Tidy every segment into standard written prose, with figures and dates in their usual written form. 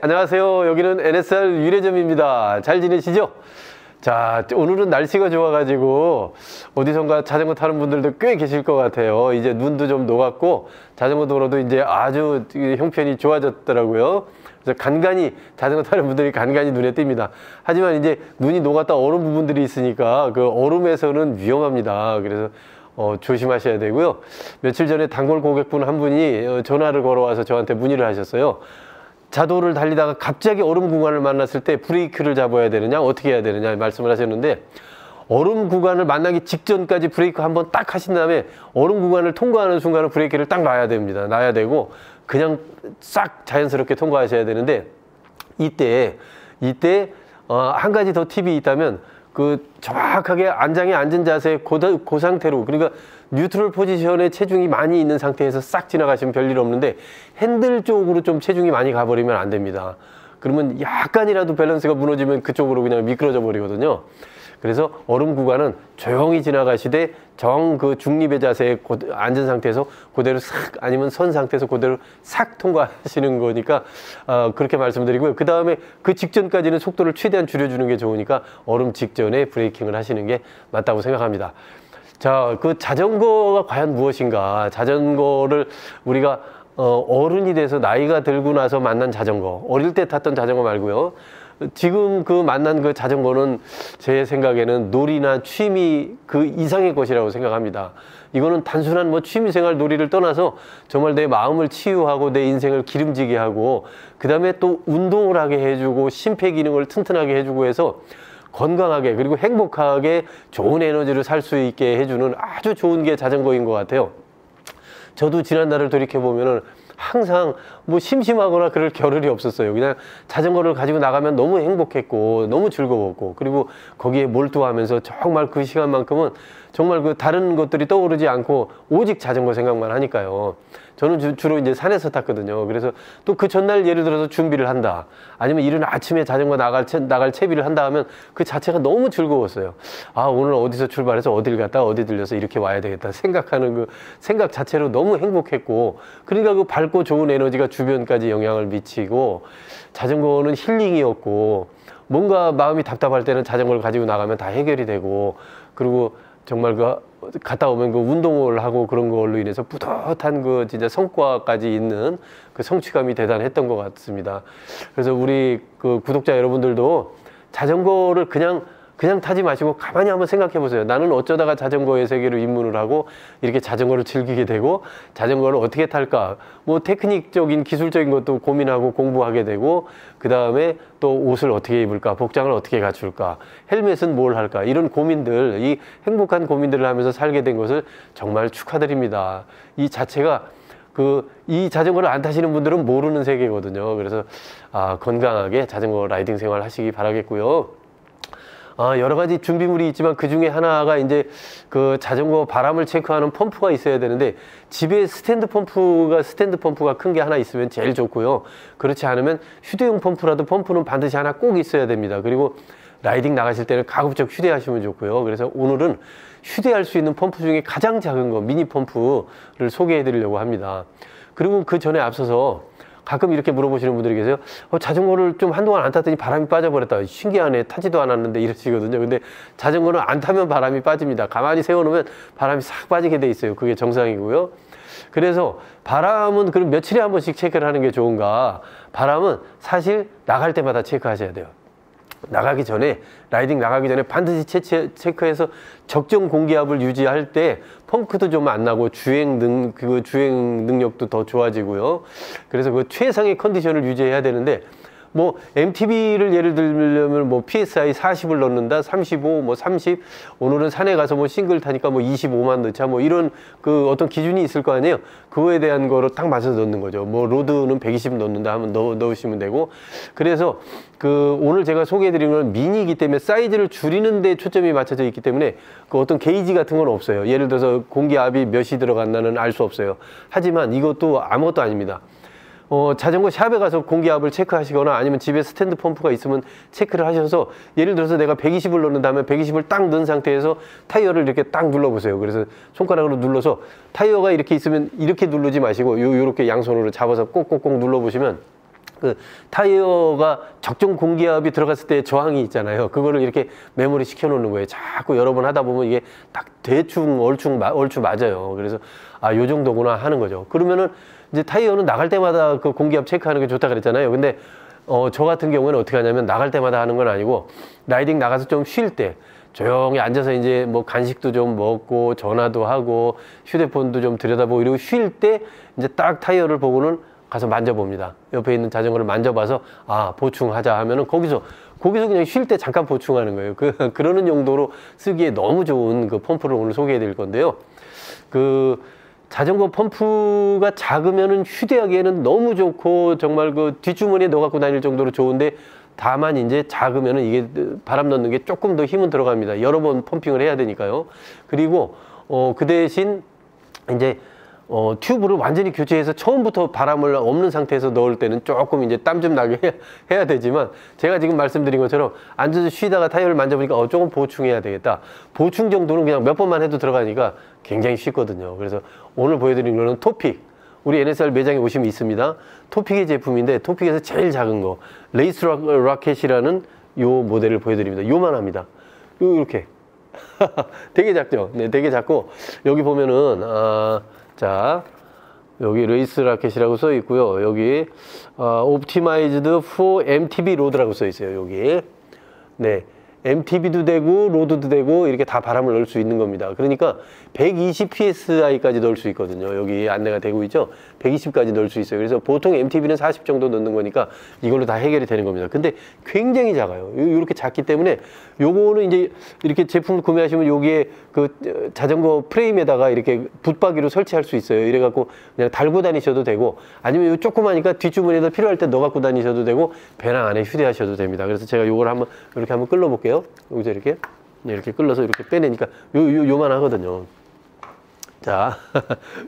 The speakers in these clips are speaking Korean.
안녕하세요. 여기는 NSR 유례점입니다. 잘 지내시죠? 자, 오늘은 날씨가 좋아가지고 어디선가 자전거 타는 분들도 꽤 계실 것 같아요. 이제 눈도 좀 녹았고 자전거 도로도 이제 아주 형편이 좋아졌더라고요. 그래서 간간히 자전거 타는 분들이 간간히 눈에 띕니다. 하지만 이제 눈이 녹았다 얼음 부분들이 있으니까 그 얼음에서는 위험합니다. 그래서 조심하셔야 되고요. 며칠 전에 단골 고객분 한 분이 전화를 걸어와서 저한테 문의를 하셨어요. 자도를 달리다가 갑자기 얼음 구간을 만났을 때 브레이크를 잡아야 되느냐 어떻게 해야 되느냐 말씀을 하셨는데, 얼음 구간을 만나기 직전까지 브레이크 한번 딱 하신 다음에 얼음 구간을 통과하는 순간은 브레이크를 딱 놔야 됩니다. 놔야 되고 그냥 싹 자연스럽게 통과하셔야 되는데, 이때 한 가지 더 팁이 있다면 그 정확하게 안장에 앉은 자세 그 상태로, 그러니까 뉴트럴 포지션에 체중이 많이 있는 상태에서 싹 지나가시면 별일 없는데 핸들 쪽으로 좀 체중이 많이 가버리면 안 됩니다. 그러면 약간이라도 밸런스가 무너지면 그쪽으로 그냥 미끄러져 버리거든요. 그래서 얼음 구간은 조용히 지나가시되 그 중립의 자세에 앉은 상태에서 그대로 싹, 아니면 선 상태에서 그대로 싹 통과하시는 거니까 그렇게 말씀드리고요. 그 다음에 그 직전까지는 속도를 최대한 줄여주는 게 좋으니까 얼음 직전에 브레이킹을 하시는 게 맞다고 생각합니다. 자, 그 자전거가 과연 무엇인가? 자전거를 우리가 어른이 돼서 나이가 들고 나서 만난 자전거, 어릴 때 탔던 자전거 말고요. 지금 그 만난 그 자전거는 제 생각에는 놀이나 취미 그 이상의 것이라고 생각합니다. 이거는 단순한 뭐 취미생활 놀이를 떠나서 정말 내 마음을 치유하고 내 인생을 기름지게 하고 그 다음에 또 운동을 하게 해주고 심폐기능을 튼튼하게 해주고 해서 건강하게 그리고 행복하게 좋은 에너지를 살 수 있게 해주는 아주 좋은 게 자전거인 것 같아요. 저도 지난날을 돌이켜보면은 항상 뭐 심심하거나 그럴 겨를이 없었어요. 그냥 자전거를 가지고 나가면 너무 행복했고 너무 즐거웠고, 그리고 거기에 몰두하면서 정말 그 시간만큼은 정말 그 다른 것들이 떠오르지 않고 오직 자전거 생각만 하니까요. 저는 주로 이제 산에서 탔거든요. 그래서 또 그 전날 예를 들어서 준비를 한다, 아니면 이른 아침에 자전거 나갈 채비를 한다 하면 그 자체가 너무 즐거웠어요. 아, 오늘 어디서 출발해서 어딜 갔다 어디 들려서 이렇게 와야 되겠다 생각하는 그 생각 자체로 너무 행복했고, 그러니까 그 밝고 좋은 에너지가 주변까지 영향을 미치고, 자전거는 힐링이었고, 뭔가 마음이 답답할 때는 자전거를 가지고 나가면 다 해결이 되고, 그리고 정말 그 갔다 오면 그 운동을 하고 그런 걸로 인해서 뿌듯한 그 진짜 성과까지 있는 그 성취감이 대단했던 것 같습니다. 그래서 우리 그 구독자 여러분들도 자전거를 그냥 타지 마시고 가만히 한번 생각해 보세요. 나는 어쩌다가 자전거의 세계로 입문을 하고 이렇게 자전거를 즐기게 되고, 자전거를 어떻게 탈까, 뭐 테크닉적인 기술적인 것도 고민하고 공부하게 되고, 그 다음에 또 옷을 어떻게 입을까, 복장을 어떻게 갖출까, 헬멧은 뭘 할까, 이런 고민들, 이 행복한 고민들을 하면서 살게 된 것을 정말 축하드립니다. 이 자체가 이 자전거를 안 타시는 분들은 모르는 세계거든요. 그래서 건강하게 자전거 라이딩 생활 하시기 바라겠고요. 여러 가지 준비물이 있지만 그 중에 하나가 이제 그 자전거 바람을 체크하는 펌프가 있어야 되는데, 집에 스탠드 펌프가 큰 게 하나 있으면 제일 좋고요. 그렇지 않으면 휴대용 펌프는 반드시 하나 꼭 있어야 됩니다. 그리고 라이딩 나가실 때는 가급적 휴대하시면 좋고요. 그래서 오늘은 휴대할 수 있는 펌프 중에 가장 작은 거, 미니 펌프를 소개해 드리려고 합니다. 그리고 그 전에 앞서서 가끔 이렇게 물어보시는 분들이 계세요. 자전거를 좀 한동안 안 탔더니 바람이 빠져버렸다. 신기하네. 타지도 않았는데 이러시거든요. 근데 자전거는 안 타면 바람이 빠집니다. 가만히 세워놓으면 바람이 싹 빠지게 돼 있어요. 그게 정상이고요. 그래서 바람은 그럼 며칠에 한 번씩 체크를 하는 게 좋은가? 바람은 사실 나갈 때마다 체크하셔야 돼요. 라이딩 나가기 전에 반드시 체크해서 적정 공기압을 유지할 때 펑크도 좀 안 나고 주행 능력도 더 좋아지고요. 그래서 그 최상의 컨디션을 유지해야 되는데, 뭐 MTB를 예를 들면 뭐 PSI 40을 넣는다, 35, 뭐 30, 오늘은 산에 가서 뭐 싱글 타니까 뭐 25만 넣자, 뭐 이런 그 어떤 기준이 있을 거 아니에요. 그거에 대한 거로 딱 맞춰서 넣는 거죠. 뭐 로드는 120 넣는다 하면 넣으시면 되고. 그래서 오늘 제가 소개해드린 건 미니이기 때문에 사이즈를 줄이는 데 초점이 맞춰져 있기 때문에 그 어떤 게이지 같은 건 없어요. 예를 들어서 공기압이 몇이 들어갔나는 알 수 없어요. 하지만 이것도 아무것도 아닙니다. 자전거 샵에 가서 공기압을 체크하시거나 아니면 집에 스탠드 펌프가 있으면 체크를 하셔서, 예를 들어서 내가 120을 넣는다면 120을 딱 넣은 상태에서 타이어를 이렇게 딱 눌러보세요. 그래서 손가락으로 눌러서 타이어가 이렇게 있으면 이렇게 누르지 마시고 요렇게 양손으로 잡아서 꼭꼭꼭 눌러보시면 그 타이어가 적정 공기압이 들어갔을 때 저항이 있잖아요. 그거를 이렇게 메모리 시켜 놓는 거예요. 자꾸 여러 번 하다 보면 이게 딱 대충 얼추 맞아요. 그래서 아, 요 정도구나 하는 거죠. 그러면은 이제 타이어는 나갈 때마다 그 공기압 체크하는 게 좋다 그랬잖아요. 근데 저 같은 경우에는 어떻게 하냐면 나갈 때마다 하는 건 아니고 라이딩 나가서 좀 쉴 때 조용히 앉아서 이제 뭐 간식도 좀 먹고 전화도 하고 휴대폰도 좀 들여다보고 이러고 쉴 때 이제 딱 타이어를 보고는 가서 만져봅니다. 옆에 있는 자전거를 만져봐서 아, 보충하자 하면은 거기서 그냥 쉴 때 잠깐 보충하는 거예요. 그러는 용도로 쓰기에 너무 좋은 그 펌프를 오늘 소개해 드릴 건데요. 그 자전거 펌프가 작으면은 휴대하기에는 너무 좋고 정말 그 뒷주머니에 넣어 갖고 다닐 정도로 좋은데 다만 이제 작으면은 이게 바람 넣는 게 조금 더 힘은 들어갑니다. 여러 번 펌핑을 해야 되니까요. 그리고 그 대신 이제 튜브를 완전히 교체해서 처음부터 바람을 없는 상태에서 넣을 때는 조금 이제 땀 좀 나게 해야 되지만 제가 지금 말씀드린 것처럼 앉아서 쉬다가 타이어를 만져보니까 조금 보충해야 되겠다. 보충 정도는 그냥 몇 번만 해도 들어가니까 굉장히 쉽거든요. 그래서 오늘 보여드리는 거는 토픽. 우리 NSR 매장에 오시면 있습니다. 토픽의 제품인데 토픽에서 제일 작은 거 레이스 라켓이라는 요 모델을 보여드립니다. 요만합니다. 요렇게 되게 작죠. 네, 되게 작고 여기 보면은 자, 여기 레이스 라켓이라고 써 있고요. 여기 Optimized for MTB 로드라고 써 있어요. 여기. 네. MTB도 되고 로드도 되고 이렇게 다 바람을 넣을 수 있는 겁니다. 그러니까 120 psi까지 넣을 수 있거든요. 여기 안내가 되고 있죠. 120까지 넣을 수 있어요. 그래서 보통 MTB는 40 정도 넣는 거니까 이걸로 다 해결이 되는 겁니다. 근데 굉장히 작아요. 이렇게 작기 때문에 요거는 이제 이렇게 제품을 구매하시면 여기에 그 자전거 프레임에다가 이렇게 붙박이로 설치할 수 있어요. 이래 갖고 그냥 달고 다니셔도 되고 아니면 요 조그마니까 뒷주머니에다 필요할 때 넣어 갖고 다니셔도 되고 배낭 안에 휴대하셔도 됩니다. 그래서 제가 요걸 한번 이렇게 한번 끌어 볼게요. 여기서 이렇게 끌어서 이렇게 빼내니까 요만 하거든요. 자,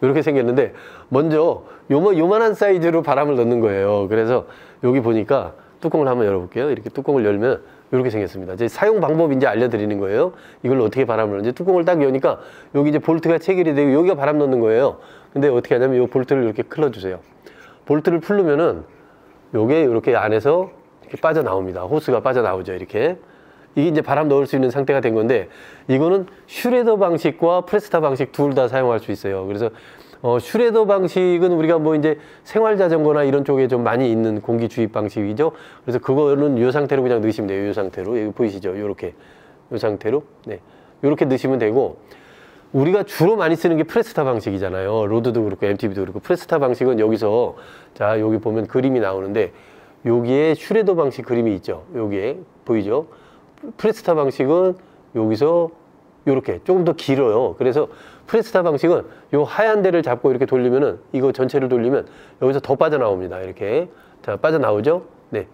이렇게 생겼는데 먼저 요만한 사이즈로 바람을 넣는 거예요. 그래서 여기 보니까 뚜껑을 한번 열어볼게요. 이렇게 뚜껑을 열면 이렇게 생겼습니다. 이제 사용 방법 이제 알려드리는 거예요. 이걸로 어떻게 바람을 넣는지. 뚜껑을 딱 여니까 여기 이제 볼트가 체결이 되고 여기가 바람 넣는 거예요. 근데 어떻게 하냐면 이 볼트를 이렇게 클러주세요. 볼트를 풀르면은 요게 이렇게 안에서 이렇게 빠져나옵니다. 호스가 빠져나오죠. 이렇게. 이게 이제 바람 넣을 수 있는 상태가 된 건데 이거는 슈레더 방식과 프레스타 방식 둘 다 사용할 수 있어요. 그래서 슈레더 방식은 우리가 뭐 이제 생활 자전거나 이런 쪽에 좀 많이 있는 공기 주입 방식이죠. 그래서 그거는 이 상태로 그냥 넣으시면 돼요. 이 상태로. 여기 보이시죠? 요렇게. 이 상태로. 네. 요렇게 넣으시면 되고 우리가 주로 많이 쓰는 게 프레스타 방식이잖아요. 로드도 그렇고 MTB도 그렇고 프레스타 방식은 여기서 자, 여기 보면 그림이 나오는데 여기에 슈레더 방식 그림이 있죠. 여기에 보이죠? 프레스타 방식은 여기서 이렇게 조금 더 길어요. 그래서 프레스타 방식은 요 하얀 데를 잡고 이렇게 돌리면은 이거 전체를 돌리면 여기서 더 빠져나옵니다. 이렇게. 자, 빠져나오죠? 네.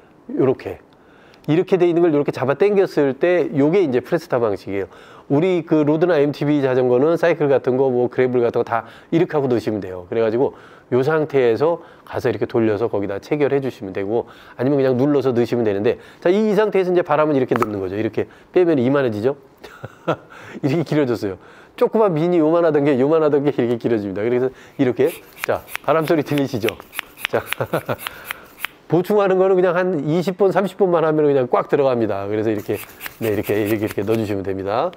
이렇게 돼 있는 걸 이렇게 잡아 당겼을 때 요게 이제 프레스타 방식이에요. 우리 그 로드나 MTB 자전거는 사이클 같은 거 뭐 그래블 같은 거 다 이렇게 하고 넣으시면 돼요. 그래가지고 요 상태에서 가서 이렇게 돌려서 거기다 체결해 주시면 되고 아니면 그냥 눌러서 넣으시면 되는데 자, 이 상태에서 이제 바람은 이렇게 넣는 거죠. 이렇게 빼면 이만해지죠? 이렇게 길어졌어요. 조그만 미니 요만하던 게 이렇게 길어집니다. 그래서 이렇게 자, 바람 소리 들리시죠? 자. 보충하는 거는 그냥 한 20번, 30번만 하면 그냥 꽉 들어갑니다. 그래서 이렇게, 네, 이렇게 넣어주시면 됩니다.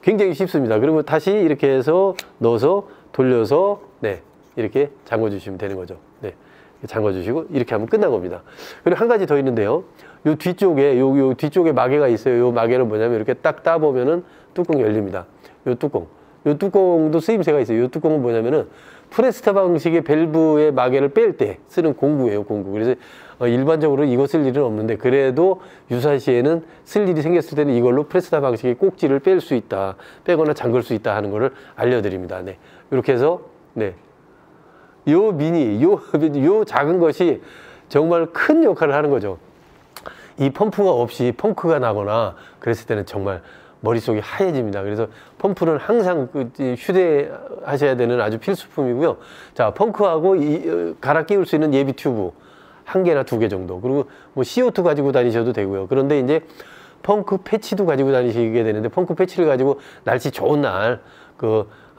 굉장히 쉽습니다. 그리고 다시 이렇게 해서 넣어서 돌려서, 네, 이렇게 잠궈 주시면 되는 거죠. 네, 잠궈 주시고 이렇게 하면 끝난 겁니다. 그리고 한 가지 더 있는데요. 요 뒤쪽에, 요 뒤쪽에 마개가 있어요. 요 마개는 뭐냐면 이렇게 딱 따보면은 뚜껑이 열립니다. 요 뚜껑도 쓰임새가 있어요. 요 뚜껑은 뭐냐면은 프레스타 방식의 밸브의 마개를 뺄 때 쓰는 공구예요, 공구. 그래서 일반적으로 이거 쓸 일은 없는데 그래도 유사시에는 쓸 일이 생겼을 때는 이걸로 프레스타 방식의 꼭지를 뺄 수 있다, 빼거나 잠글 수 있다 하는 거를 알려드립니다. 네, 이렇게 해서 네, 요 작은 것이 정말 큰 역할을 하는 거죠. 이 펌프가 없이 펑크가 나거나 그랬을 때는 정말 머릿속이 하얘집니다. 그래서 펌프는 항상 휴대하셔야 되는 아주 필수품이고요. 자, 펑크하고 갈아 끼울 수 있는 예비 튜브 1개나 2개 정도. 그리고 뭐 CO2 가지고 다니셔도 되고요. 그런데 이제 펑크 패치도 가지고 다니시게 되는데 펑크 패치를 가지고 날씨 좋은 날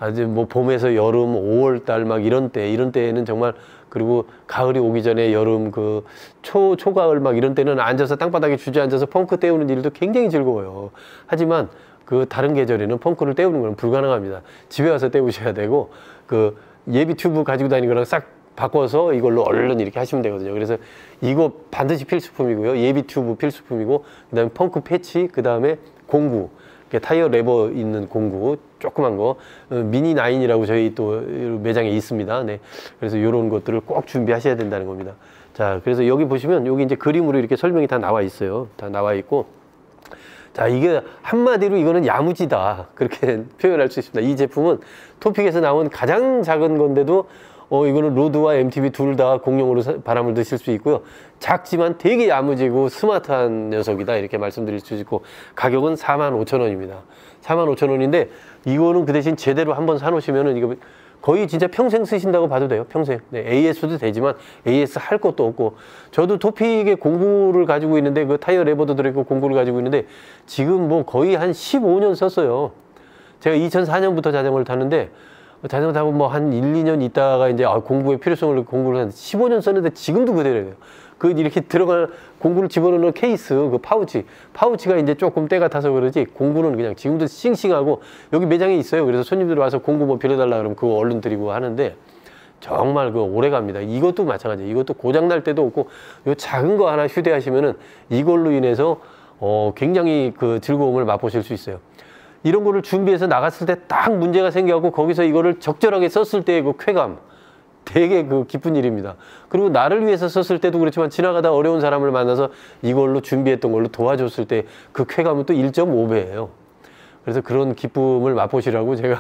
아주 뭐 봄에서 여름 5월 달 막 이런 때에는 정말, 그리고 가을이 오기 전에 여름 그 초가을 막 이런 때는 앉아서 땅바닥에 주저앉아서 펑크 때우는 일도 굉장히 즐거워요. 하지만 그 다른 계절에는 펑크를 때우는 건 불가능합니다. 집에 와서 때우셔야 되고, 그 예비 튜브 가지고 다니는 거랑 싹 바꿔서 이걸로 얼른 이렇게 하시면 되거든요. 그래서 이거 반드시 필수품이고요. 예비 튜브 필수품이고, 그 다음에 펑크 패치, 그 다음에 공구, 타이어 레버 있는 공구 조그만 거, 미니 9이라고 저희 또 매장에 있습니다. 네. 그래서 이런 것들을 꼭 준비하셔야 된다는 겁니다. 자, 그래서 여기 보시면 여기 이제 그림으로 이렇게 설명이 다 나와 있어요. 다 나와 있고, 자, 이게 한마디로 이거는 야무지다, 그렇게 표현할 수 있습니다. 이 제품은 토픽에서 나온 가장 작은 건데도 이거는 로드와 MTB 둘 다 공용으로 바람을 드실 수 있고요. 작지만 되게 야무지고 스마트한 녀석이다, 이렇게 말씀드릴 수 있고, 가격은 45,000원입니다. 45,000원인데 이거는 그 대신 제대로 한번 사놓으시면은 이거 거의 진짜 평생 쓰신다고 봐도 돼요. 평생. 네, AS도 되지만 AS 할 것도 없고, 저도 토픽의 공구를 가지고 있는데, 그 타이어 레버도 들어있고 공구를 가지고 있는데 지금 뭐 거의 한 15년 썼어요. 제가 2004년부터 자전거를 타는데, 자전거 타고 뭐 한 1, 2년 있다가 이제 공구의 필요성을 공부를 한 15년 썼는데 지금도 그대로예요. 그 이렇게 들어갈 공구를 집어넣는 케이스, 그 파우치가 이제 조금 때가 타서 그러지, 공구는 그냥 지금도 싱싱하고, 여기 매장에 있어요. 그래서 손님들 와서 공구 뭐 빌려달라 그러면 그거 얼른 드리고 하는데 정말 그 오래 갑니다. 이것도 마찬가지예요. 이것도 고장 날 때도 없고, 요 작은 거 하나 휴대하시면은 이걸로 인해서 굉장히 그 즐거움을 맛보실 수 있어요. 이런 거를 준비해서 나갔을 때 딱 문제가 생겨갖고 거기서 이거를 적절하게 썼을 때의 그 쾌감, 되게 그 기쁜 일입니다. 그리고 나를 위해서 썼을 때도 그렇지만, 지나가다 어려운 사람을 만나서 이걸로 준비했던 걸로 도와줬을 때 그 쾌감은 또 1.5배예요. 그래서 그런 기쁨을 맛보시라고 제가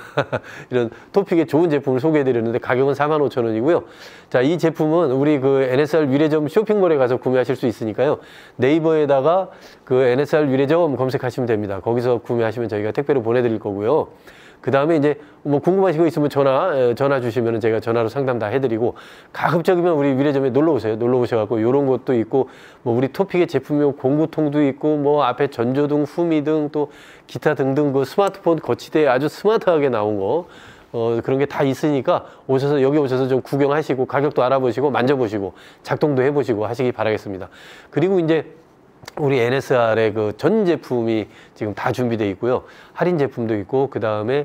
이런 토픽의 좋은 제품을 소개해드렸는데, 가격은 45,000원이고요. 자, 이 제품은 우리 그 NSR 위례점 쇼핑몰에 가서 구매하실 수 있으니까요. 네이버에다가 그 NSR 위례점 검색하시면 됩니다. 거기서 구매하시면 저희가 택배로 보내드릴 거고요. 그 다음에 이제 뭐 궁금하신 거 있으면 전화 주시면 제가 전화로 상담 다 해드리고, 가급적이면 우리 위례점에 놀러 오세요. 놀러 오셔갖고 요런 것도 있고, 뭐 우리 토픽의 제품용 공구통도 있고, 뭐 앞에 전조등, 후미등, 또 기타 등등 그 스마트폰 거치대에 아주 스마트하게 나온 거, 그런 게 다 있으니까 여기 오셔서 좀 구경하시고, 가격도 알아보시고, 만져보시고, 작동도 해보시고 하시기 바라겠습니다. 그리고 이제 우리 NSR의 그 전 제품이 지금 다 준비되어 있고요. 할인 제품도 있고, 그 다음에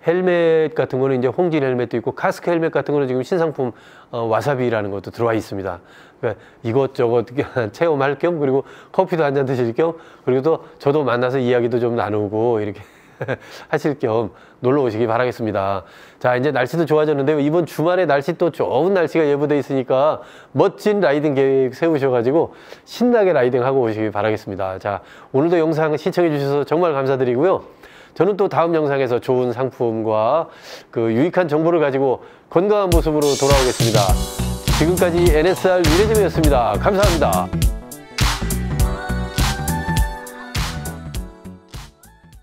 헬멧 같은 거는 이제 홍진 헬멧도 있고, 카스크 헬멧 같은 거는 지금 신상품 와사비라는 것도 들어와 있습니다. 그러니까 이것저것 체험할 겸, 그리고 커피도 한잔 드실 겸, 그리고 또 저도 만나서 이야기도 좀 나누고 이렇게 하실 겸 놀러 오시기 바라겠습니다. 자, 이제 날씨도 좋아졌는데요. 이번 주말에 날씨 또 좋은 날씨가 예보돼 있으니까 멋진 라이딩 계획 세우셔가지고 신나게 라이딩 하고 오시기 바라겠습니다. 자, 오늘도 영상 시청해 주셔서 정말 감사드리고요. 저는 또 다음 영상에서 좋은 상품과 그 유익한 정보를 가지고 건강한 모습으로 돌아오겠습니다. 지금까지 NSR 위례점이었습니다. 감사합니다.